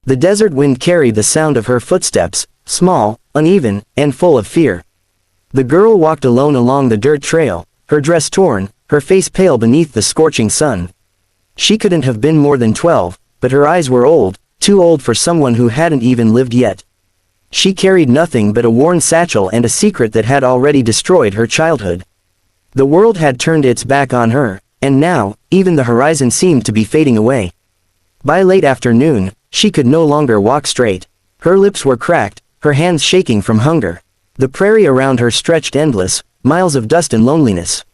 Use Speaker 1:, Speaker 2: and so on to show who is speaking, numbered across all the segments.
Speaker 1: The desert wind carried the sound of her footsteps, small, uneven, and full of fear. The girl walked alone along the dirt trail, her dress torn, her face pale beneath the scorching sun. She couldn't have been more than 12, but her eyes were old, too old for someone who hadn't even lived yet. She carried nothing but a worn satchel and a secret that had already destroyed her childhood. The world had turned its back on her, and now, even the horizon seemed to be fading away. By late afternoon, she could no longer walk straight. Her lips were cracked, her hands shaking from hunger. The prairie around her stretched endless, miles of dust and loneliness.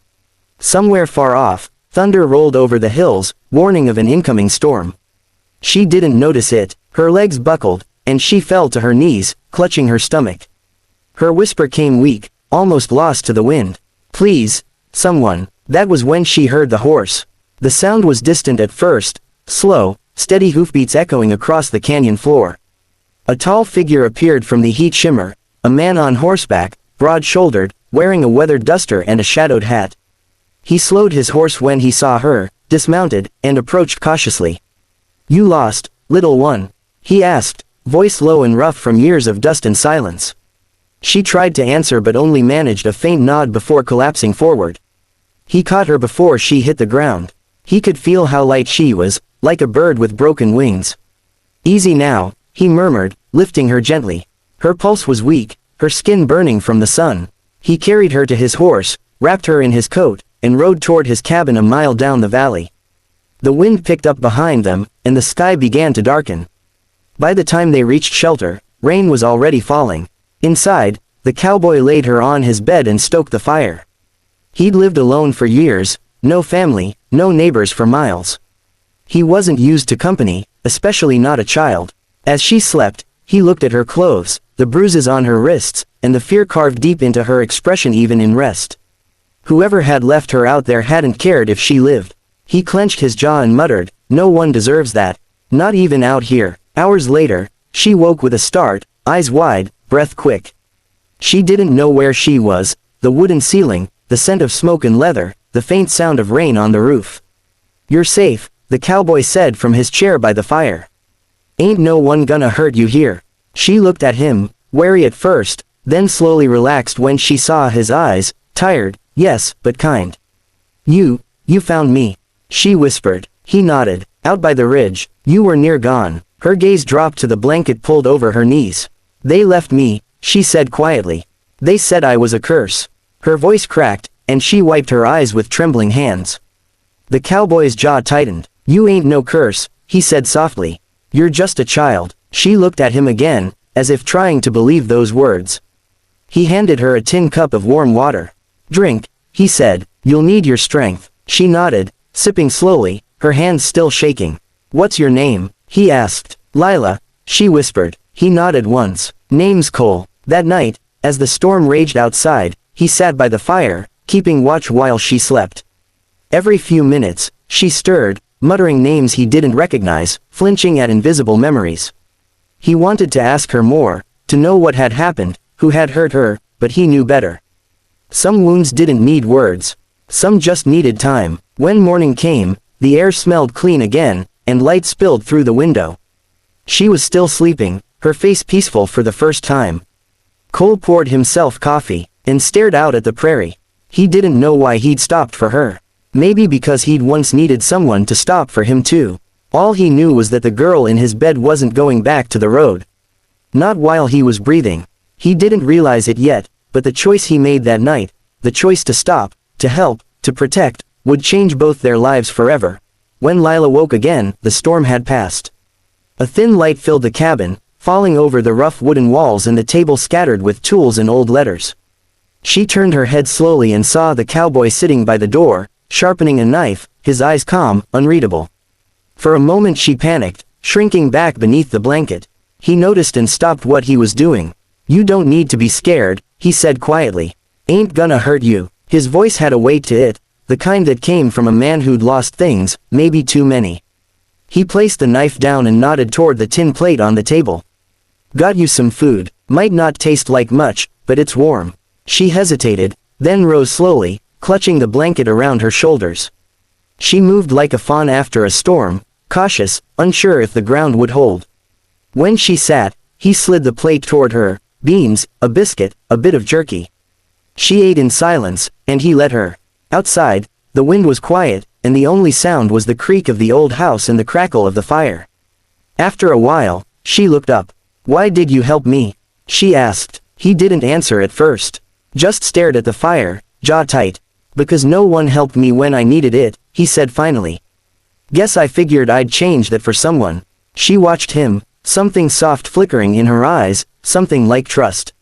Speaker 1: Somewhere far off, thunder rolled over the hills, warning of an incoming storm. She didn't notice it, her legs buckled, and she fell to her knees, clutching her stomach. Her whisper came weak, almost lost to the wind. "Please, someone." That was when she heard the horse. The sound was distant at first, slow, steady hoofbeats echoing across the canyon floor. A tall figure appeared from the heat shimmer, a man on horseback, broad-shouldered, wearing a weathered duster and a shadowed hat. He slowed his horse when he saw her, dismounted, and approached cautiously. "You lost, little one?" he asked, voice low and rough from years of dust and silence. She tried to answer but only managed a faint nod before collapsing forward. He caught her before she hit the ground. He could feel how light she was, like a bird with broken wings. "Easy now," he murmured, lifting her gently. Her pulse was weak, her skin burning from the sun. He carried her to his horse, wrapped her in his coat, and rode toward his cabin a mile down the valley. The wind picked up behind them, and the sky began to darken. By the time they reached shelter, rain was already falling. Inside, the cowboy laid her on his bed and stoked the fire. He'd lived alone for years, no family, no neighbors for miles. He wasn't used to company, especially not a child. As she slept, he looked at her clothes, the bruises on her wrists, and the fear carved deep into her expression even in rest. Whoever had left her out there hadn't cared if she lived. He clenched his jaw and muttered, "No one deserves that. Not even out here." Hours later, she woke with a start, eyes wide, breath quick. She didn't know where she was, the wooden ceiling, the scent of smoke and leather, the faint sound of rain on the roof. "You're safe," the cowboy said from his chair by the fire. "Ain't no one gonna hurt you here." She looked at him, wary at first, then slowly relaxed when she saw his eyes, tired, yes, but kind. You found me," she whispered. He nodded. "Out by the ridge. You were near gone." Her gaze dropped to the blanket pulled over her knees. "They left me," she said quietly. "They said I was a curse." Her voice cracked, and she wiped her eyes with trembling hands. The cowboy's jaw tightened. "You ain't no curse," he said softly. "You're just a child." She looked at him again, as if trying to believe those words. He handed her a tin cup of warm water. "Drink," he said. "You'll need your strength." She nodded, sipping slowly, her hands still shaking. "What's your name?" he asked. "Lila," she whispered. He nodded once. "Name's Cole." That night, as the storm raged outside, he sat by the fire, keeping watch while she slept. Every few minutes, she stirred, muttering names he didn't recognize, flinching at invisible memories. He wanted to ask her more, to know what had happened, who had hurt her, but he knew better. Some wounds didn't need words. Some just needed time. When morning came, the air smelled clean again, and light spilled through the window. She was still sleeping, her face peaceful for the first time. Cole poured himself coffee, and stared out at the prairie. He didn't know why he'd stopped for her. Maybe because he'd once needed someone to stop for him too. All he knew was that the girl in his bed wasn't going back to the road. Not while he was breathing. He didn't realize it yet, but the choice he made that night, the choice to stop, to help, to protect, would change both their lives forever. When Lila woke again, the storm had passed. A thin light filled the cabin, falling over the rough wooden walls and the table scattered with tools and old letters. She turned her head slowly and saw the cowboy sitting by the door, sharpening a knife, his eyes calm, unreadable. For a moment she panicked, shrinking back beneath the blanket. He noticed and stopped what he was doing. "You don't need to be scared," he said quietly. "Ain't gonna hurt you." His voice had a weight to it, the kind that came from a man who'd lost things, maybe too many. He placed the knife down and nodded toward the tin plate on the table. "Got you some food. Might not taste like much, but it's warm." She hesitated, then rose slowly, clutching the blanket around her shoulders. She moved like a fawn after a storm, cautious, unsure if the ground would hold. When she sat, he slid the plate toward her, beans, a biscuit, a bit of jerky. She ate in silence, and he let her. Outside, the wind was quiet, and the only sound was the creak of the old house and the crackle of the fire. After a while, she looked up. "Why did you help me?" she asked. He didn't answer at first. Just stared at the fire, jaw tight. "Because no one helped me when I needed it," he said finally. "Guess I figured I'd change that for someone." She watched him, something soft flickering in her eyes, something like trust.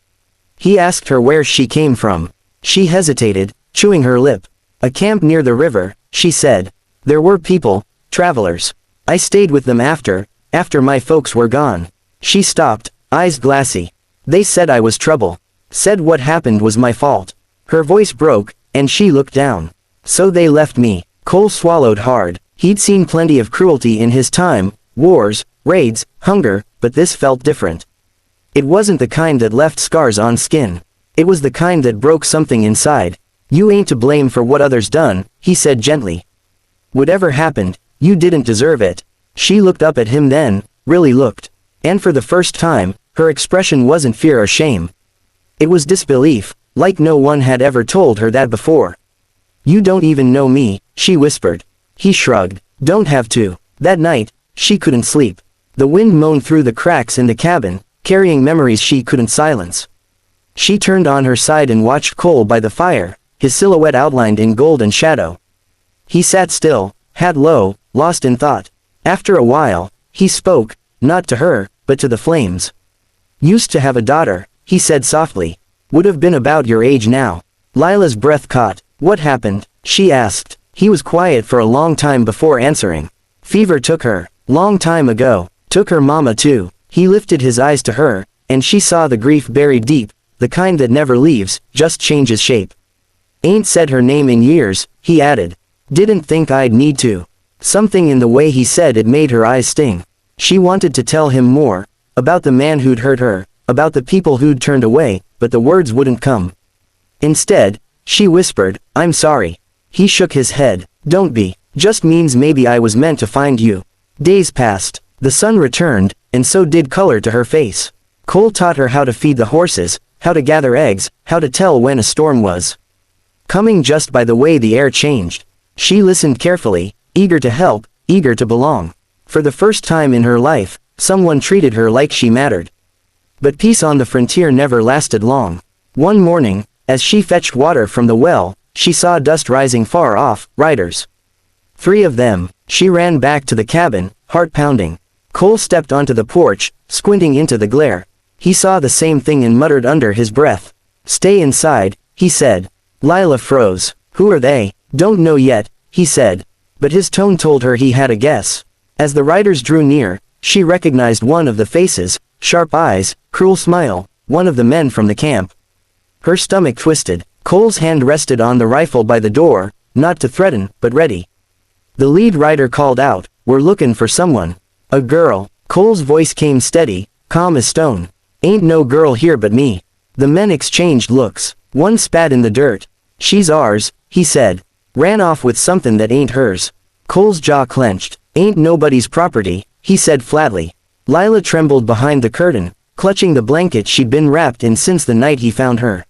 Speaker 1: He asked her where she came from. She hesitated, chewing her lip. "A camp near the river," she said. "There were people, travelers. I stayed with them after my folks were gone." She stopped, eyes glassy. "They said I was trouble. Said what happened was my fault." Her voice broke, and she looked down. "So they left me." Cole swallowed hard. He'd seen plenty of cruelty in his time, wars, raids, hunger, but this felt different. It wasn't the kind that left scars on skin. It was the kind that broke something inside. "You ain't to blame for what others done," he said gently. "Whatever happened, you didn't deserve it." She looked up at him then, really looked. And for the first time, her expression wasn't fear or shame. It was disbelief, like no one had ever told her that before. "You don't even know me," she whispered. He shrugged. "Don't have to." That night, she couldn't sleep. The wind moaned through the cracks in the cabin, carrying memories she couldn't silence. She turned on her side and watched Cole by the fire, his silhouette outlined in golden shadow. He sat still, head low, lost in thought. After a while, he spoke, not to her, but to the flames. "Used to have a daughter," he said softly. "Would have been about your age now." Lila's breath caught. "What happened?" she asked. He was quiet for a long time before answering. "Fever took her. Long time ago. Took her mama too." He lifted his eyes to her, and she saw the grief buried deep, the kind that never leaves, just changes shape. "Ain't said her name in years," he added. "Didn't think I'd need to." Something in the way he said it made her eyes sting. She wanted to tell him more, about the man who'd hurt her, about the people who'd turned away, but the words wouldn't come. Instead, she whispered, "I'm sorry." He shook his head. "Don't be. Just means maybe I was meant to find you." Days passed. The sun returned, and so did color to her face. Cole taught her how to feed the horses, how to gather eggs, how to tell when a storm was coming just by the way the air changed. She listened carefully, eager to help, eager to belong. For the first time in her life, someone treated her like she mattered. But peace on the frontier never lasted long. One morning, as she fetched water from the well, she saw dust rising far off, riders. 3 of them. She ran back to the cabin, heart pounding. Cole stepped onto the porch, squinting into the glare. He saw the same thing and muttered under his breath. "Stay inside," he said. Lila froze. "Who are they?" "Don't know yet," he said. But his tone told her he had a guess. As the riders drew near, she recognized one of the faces, sharp eyes, cruel smile, one of the men from the camp. Her stomach twisted. Cole's hand rested on the rifle by the door, not to threaten, but ready. The lead rider called out, "We're looking for someone." "A girl." Cole's voice came steady, calm as stone. "Ain't no girl here but me." The men exchanged looks. One spat in the dirt. "She's ours," he said. "Ran off with something that ain't hers." Cole's jaw clenched. "Ain't nobody's property," he said flatly. Lila trembled behind the curtain, clutching the blanket she'd been wrapped in since the night he found her.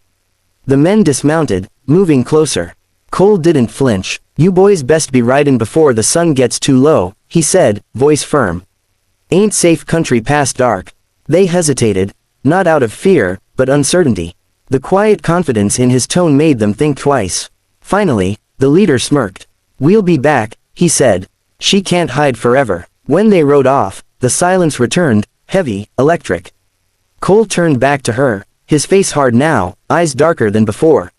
Speaker 1: The men dismounted, moving closer. Cole didn't flinch. "You boys best be riding before the sun gets too low," he said, voice firm. "Ain't safe country past dark." They hesitated, not out of fear, but uncertainty. The quiet confidence in his tone made them think twice. Finally, the leader smirked. "We'll be back," he said. "She can't hide forever." When they rode off, the silence returned, heavy, electric. Cole turned back to her, his face hard now, eyes darker than before.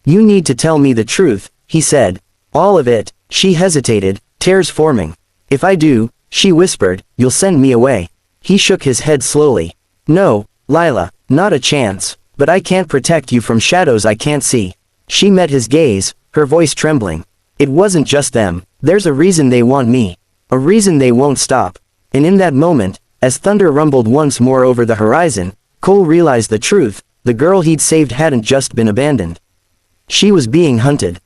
Speaker 1: "You need to tell me the truth," he said. "All of it." She hesitated, tears forming. "If I do," she whispered, "you'll send me away." He shook his head slowly. "No, Lila, not a chance. But I can't protect you from shadows I can't see." She met his gaze, her voice trembling. "It wasn't just them. There's a reason they want me. A reason they won't stop." And in that moment, as thunder rumbled once more over the horizon, Cole realized the truth. The girl he'd saved hadn't just been abandoned. She was being hunted.